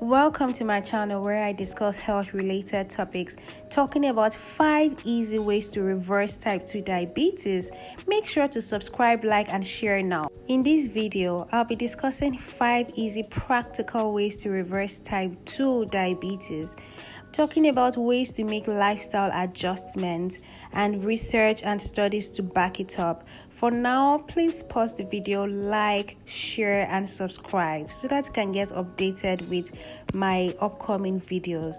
Welcome to my channel where I discuss health related topics, talking about 5 easy ways to reverse type 2 diabetes. Make sure to subscribe, like and share now. In this video, I'll be discussing 5 easy practical ways to reverse type 2 diabetes, talking about ways to make lifestyle adjustments and research and studies to back it up. For now, please pause the video, like, share and subscribe so that you can get updated with my upcoming videos.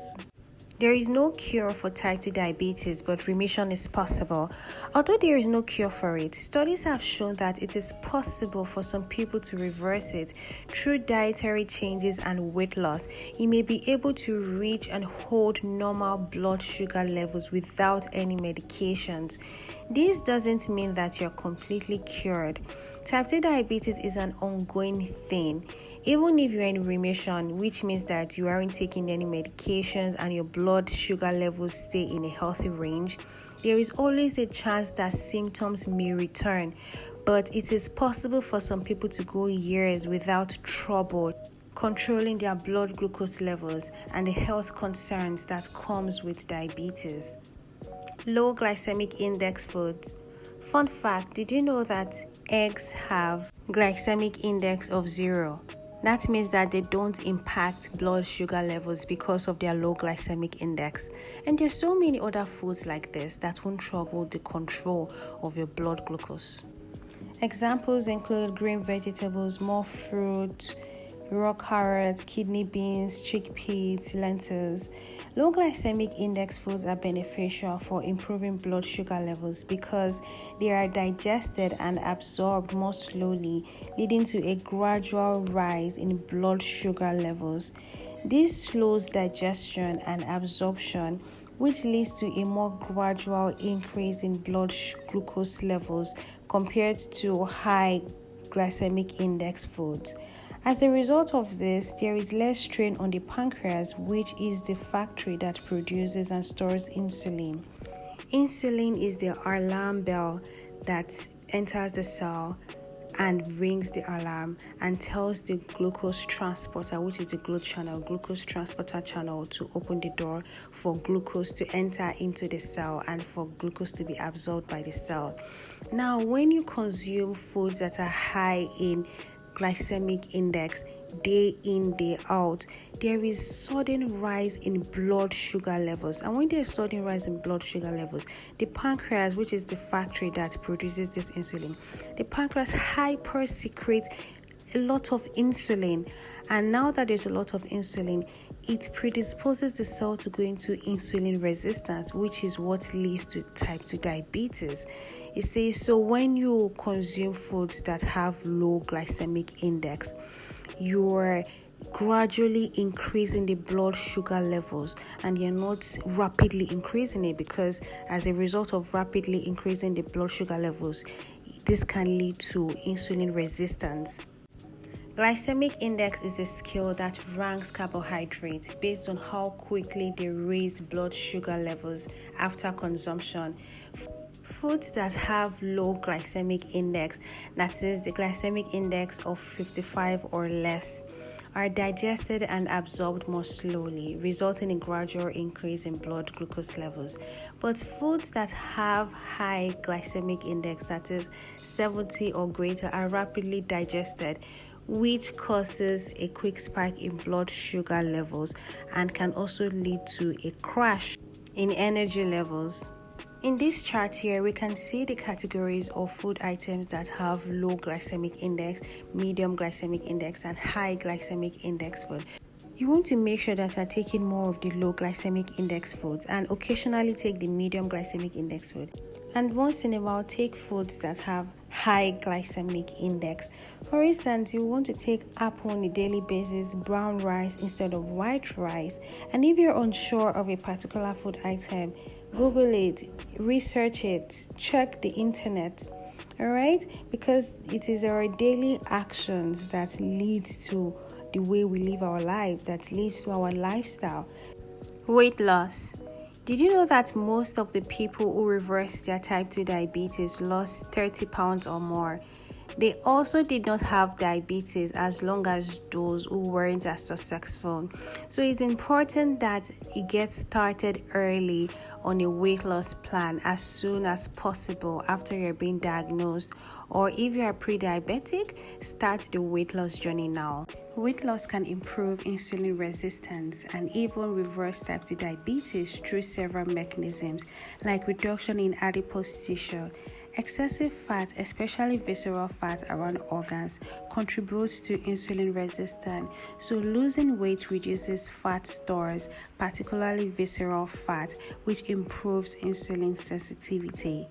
There is no cure for type 2 diabetes, but remission is possible. Although there is no cure for it, studies have shown that it is possible for some people to reverse it through dietary changes and weight loss. You may be able to reach and hold normal blood sugar levels without any medications. This doesn't mean that you're completely cured. Type 2 diabetes is an ongoing thing. Even if you're in remission, which means that you aren't taking any medications and your blood sugar levels stay in a healthy range, there is always a chance that symptoms may return. But it is possible for some people to go years without trouble controlling their blood glucose levels and the health concerns that comes with diabetes. Low glycemic index foods. Fun fact, did you know that eggs have glycemic index of 0? That means that they don't impact blood sugar levels because of their low glycemic index. And there's so many other foods like this that won't trouble the control of your blood glucose. Examples include green vegetables, more fruit, raw carrots, kidney beans, chickpeas, lentils. Low glycemic index foods are beneficial for improving blood sugar levels because they are digested and absorbed more slowly, leading to a gradual rise in blood sugar levels. This slows digestion and absorption, which leads to a more gradual increase in blood glucose levels compared to high glycemic index foods. As a result of this, there is less strain on the pancreas, which is the factory that produces and stores insulin. Insulin is the alarm bell that enters the cell and rings the alarm and tells the glucose transporter, which is the glucose transporter channel, to open the door for glucose to enter into the cell and for glucose to be absorbed by the cell. Now, when you consume foods that are high in glycemic index day in, day out, there is sudden rise in blood sugar levels. And when there's sudden rise in blood sugar levels, the pancreas, which is the factory that produces this insulin, the pancreas hyper secretes a lot of insulin. And now that there's a lot of insulin, it predisposes the cell to go into insulin resistance, which is what leads to type 2 diabetes. You see, so when you consume foods that have low glycemic index, you're gradually increasing the blood sugar levels and you're not rapidly increasing it, because as a result of rapidly increasing the blood sugar levels, this can lead to insulin resistance. Glycemic index is a scale that ranks carbohydrates based on how quickly they raise blood sugar levels after consumption. Foods that have low glycemic index, that is the glycemic index of 55 or less, are digested and absorbed more slowly, resulting in gradual increase in blood glucose levels. But foods that have high glycemic index, that is 70 or greater, are rapidly digested, which causes a quick spike in blood sugar levels and can also lead to a crash in energy levels. In this chart here, we can see the categories of food items that have low glycemic index, medium glycemic index, and high glycemic index food. You want to make sure that you're taking more of the low glycemic index foods and occasionally take the medium glycemic index food. And once in a while, take foods that have high glycemic index. For instance, you want to take apple on a daily basis, brown rice instead of white rice. And if you're unsure of a particular food item, Google it, research it, check the internet, all right? Because it is our daily actions that lead to the way we live our life, that leads to our lifestyle. Weight loss. Did you know that most of the people who reverse their type 2 diabetes lost 30 pounds or more? They also did not have diabetes as long as those who weren't as successful. So it's important that you get started early on a weight loss plan as soon as possible after you're being diagnosed, or if you are pre-diabetic, start the weight loss journey now. Weight loss can improve insulin resistance and even reverse type 2 diabetes through several mechanisms like reduction in adipose tissue. Excessive fat, especially visceral fat around organs, contributes to insulin resistance. So losing weight reduces fat stores, particularly visceral fat, which improves insulin sensitivity.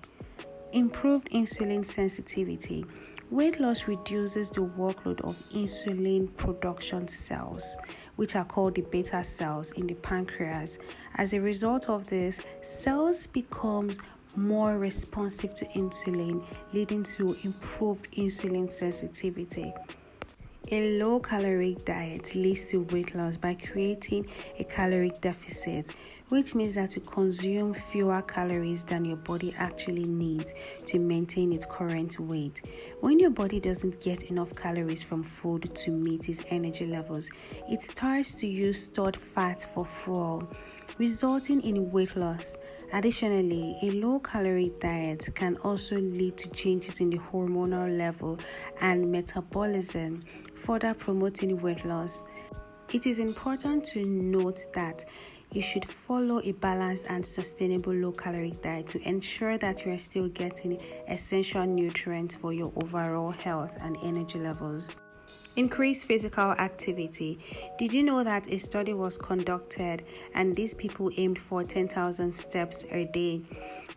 Improved insulin sensitivity. Weight loss reduces the workload of insulin production cells, which are called the beta cells in the pancreas. As a result of this, cells becomes more responsive to insulin, leading to improved insulin sensitivity. A low-caloric diet leads to weight loss by creating a caloric deficit, which means that you consume fewer calories than your body actually needs to maintain its current weight. When your body doesn't get enough calories from food to meet its energy levels, it starts to use stored fat for fuel, resulting in weight loss. Additionally, a low-calorie diet can also lead to changes in the hormonal level and metabolism, further promoting weight loss. It is important to note that you should follow a balanced and sustainable low-calorie diet to ensure that you are still getting essential nutrients for your overall health and energy levels. Increase physical activity. Did you know that a study was conducted and these people aimed for 10,000 steps a day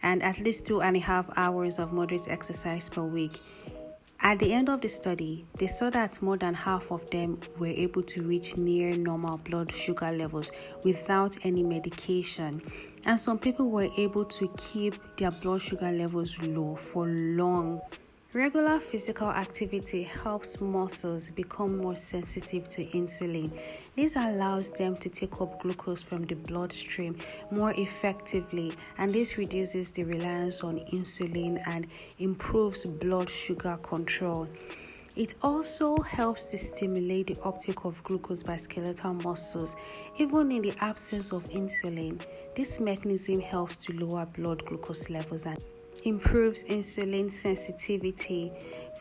and at least 2.5 hours of moderate exercise per week? At the end of the study, they saw that more than half of them were able to reach near normal blood sugar levels without any medication. And some people were able to keep their blood sugar levels low for long. Regular physical activity helps muscles become more sensitive to insulin. This allows them to take up glucose from the bloodstream more effectively, and this reduces the reliance on insulin and improves blood sugar control. It also helps to stimulate the uptake of glucose by skeletal muscles, even in the absence of insulin. This mechanism helps to lower blood glucose levels and improves insulin sensitivity.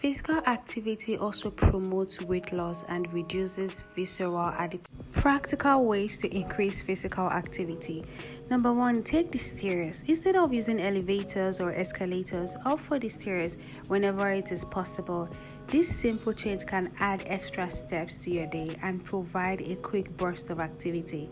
Physical activity also promotes weight loss and reduces visceral adipose. Practical ways to increase physical activity. Number 1, take the stairs. Instead of using elevators or escalators, opt for the stairs whenever it is possible. This simple change can add extra steps to your day and provide a quick burst of activity.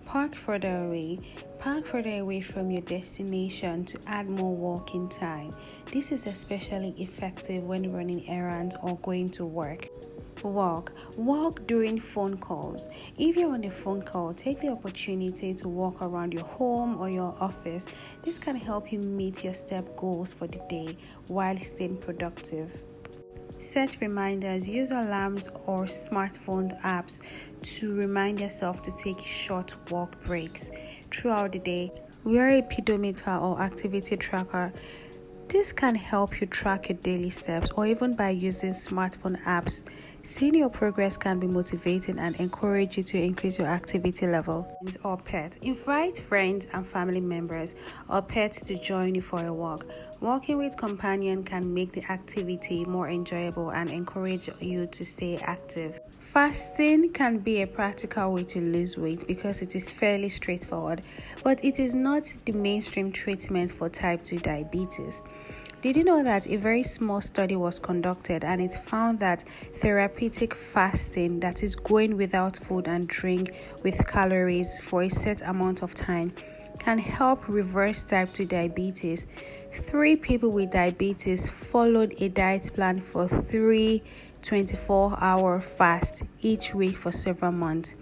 Park further away. Park further away from your destination to add more walking time. This is especially effective when running errands or going to work. Walk during phone calls. If you're on a phone call, take the opportunity to walk around your home or your office. This can help you meet your step goals for the day while staying productive. Set reminders. Use alarms or smartphone apps to remind yourself to take short walk breaks throughout the day. Wear a pedometer or activity tracker. This can help you track your daily steps, or even by using smartphone apps. Seeing your progress can be motivating and encourage you to increase your activity level. Or pet. Invite friends and family members or pets to join you for a walk. Walking with companion can make the activity more enjoyable and encourage you to stay active. Fasting can be a practical way to lose weight because it is fairly straightforward, but it is not the mainstream treatment for type 2 diabetes. Did you know that a very small study was conducted and it found that therapeutic fasting, that is going without food and drink with calories for a set amount of time, can help reverse type 2 diabetes? 3 people with diabetes followed a diet plan for 3 24-hour fasts each week for several months.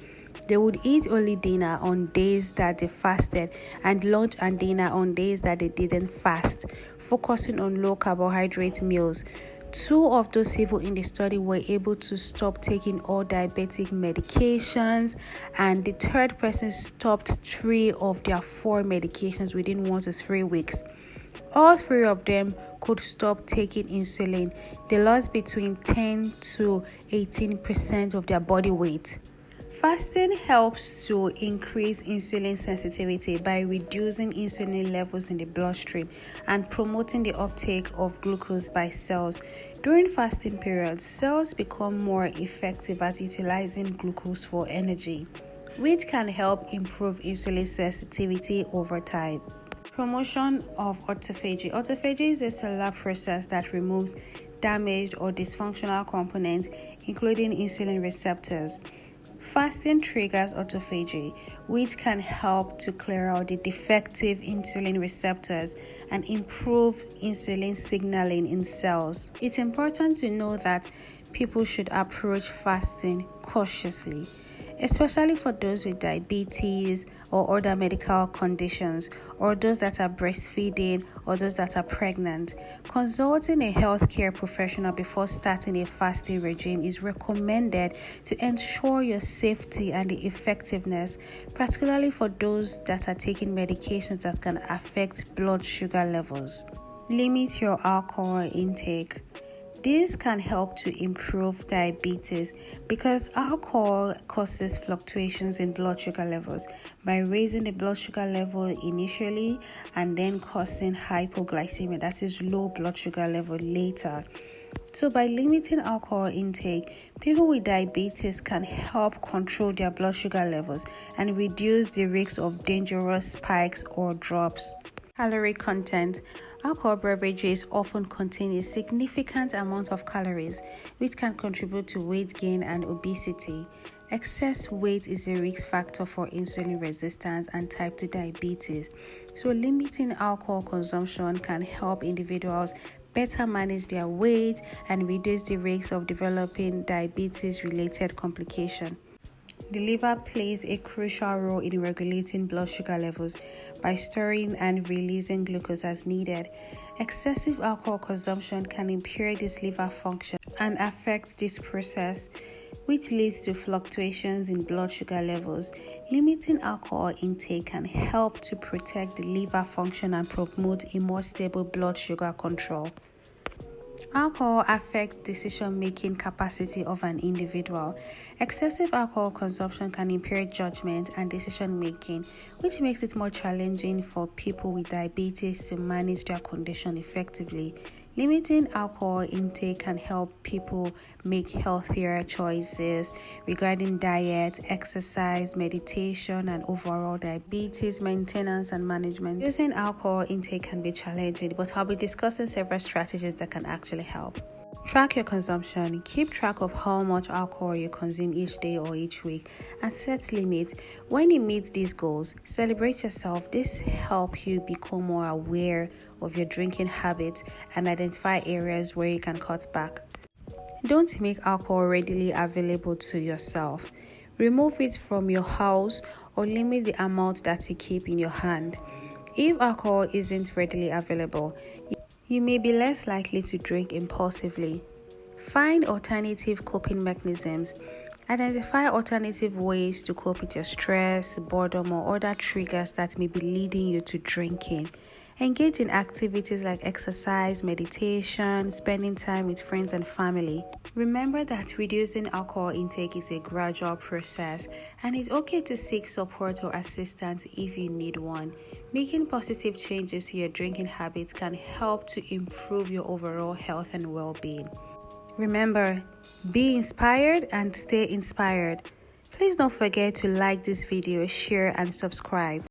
They would eat only dinner on days that they fasted and lunch and dinner on days that they didn't fast, focusing on low carbohydrate meals. 2 of those people in the study were able to stop taking all diabetic medications, and the 3rd person stopped 3 of their 4 medications within 1 to 3 weeks. All three of them could stop taking insulin. They lost between 10 to 18% of their body weight. Fasting helps to increase insulin sensitivity by reducing insulin levels in the bloodstream and promoting the uptake of glucose by cells. During fasting periods, cells become more effective at utilizing glucose for energy, which can help improve insulin sensitivity over time. Promotion of autophagy. Autophagy is a cellular process that removes damaged or dysfunctional components, including insulin receptors. Fasting triggers autophagy, which can help to clear out the defective insulin receptors and improve insulin signaling in cells. It's important to know that people should approach fasting cautiously, especially for those with diabetes or other medical conditions, or those that are breastfeeding or those that are pregnant. Consulting a healthcare professional before starting a fasting regime is recommended to ensure your safety and the effectiveness, particularly for those that are taking medications that can affect blood sugar levels. Limit your alcohol intake. This can help to improve diabetes because alcohol causes fluctuations in blood sugar levels by raising the blood sugar level initially and then causing hypoglycemia, that is low blood sugar level, later. So by limiting alcohol intake, people with diabetes can help control their blood sugar levels and reduce the risk of dangerous spikes or drops. Calorie content. Alcohol beverages often contain a significant amount of calories, which can contribute to weight gain and obesity. Excess weight is a risk factor for insulin resistance and type 2 diabetes. So limiting alcohol consumption can help individuals better manage their weight and reduce the risk of developing diabetes-related complications. The liver plays a crucial role in regulating blood sugar levels by storing and releasing glucose as needed. Excessive alcohol consumption can impair this liver function and affect this process, which leads to fluctuations in blood sugar levels. Limiting alcohol intake can help to protect the liver function and promote a more stable blood sugar control. Alcohol affects decision-making capacity of an individual. Excessive alcohol consumption can impair judgment and decision-making, which makes it more challenging for people with diabetes to manage their condition effectively. Limiting alcohol intake can help people make healthier choices regarding diet, exercise, meditation, and overall diabetes maintenance and management. Using alcohol intake can be challenging, but I'll be discussing several strategies that can actually help. Track your consumption. Keep track of how much alcohol you consume each day or each week and set limits. When you meet these goals, celebrate yourself. This helps you become more aware of your drinking habits and identify areas where you can cut back. Don't make alcohol readily available to yourself. Remove it from your house or limit the amount that you keep in your hand. If alcohol isn't readily available, you may be less likely to drink impulsively. Find alternative coping mechanisms. Identify alternative ways to cope with your stress, boredom, or other triggers that may be leading you to drinking. Engage in activities like exercise, meditation, spending time with friends and family. Remember that reducing alcohol intake is a gradual process, and it's okay to seek support or assistance if you need one. Making positive changes to your drinking habits can help to improve your overall health and well-being. Remember, be inspired and stay inspired. Please don't forget to like this video, share, and subscribe.